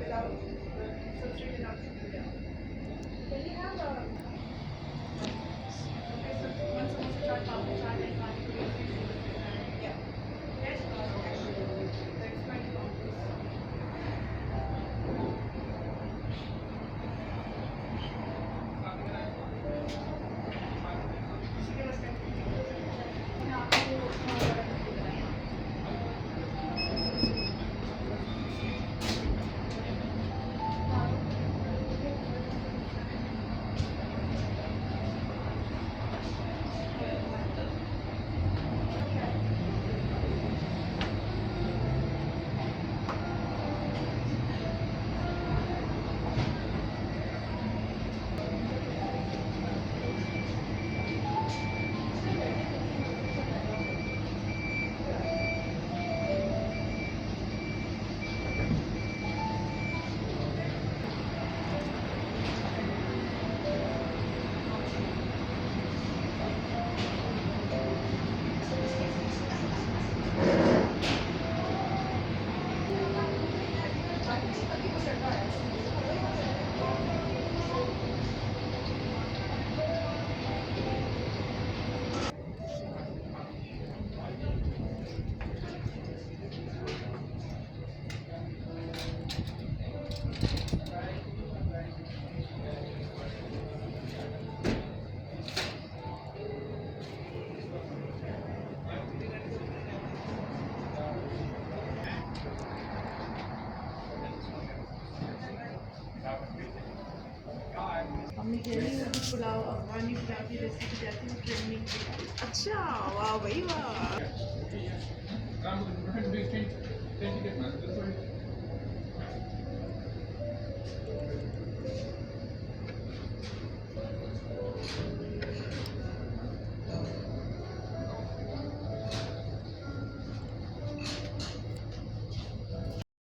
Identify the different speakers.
Speaker 1: without substrate enough to do that. Can we have a okay, so one samosa chaat, papdi chaat, and pani puri, yeah. Yes, that's quite long. इसके बस करके आपको mummy कह रही है पुलाव अफगानी पुलाव की recipe जाती है ट्रेनिंग की। अच्छा वाह भाई वाह।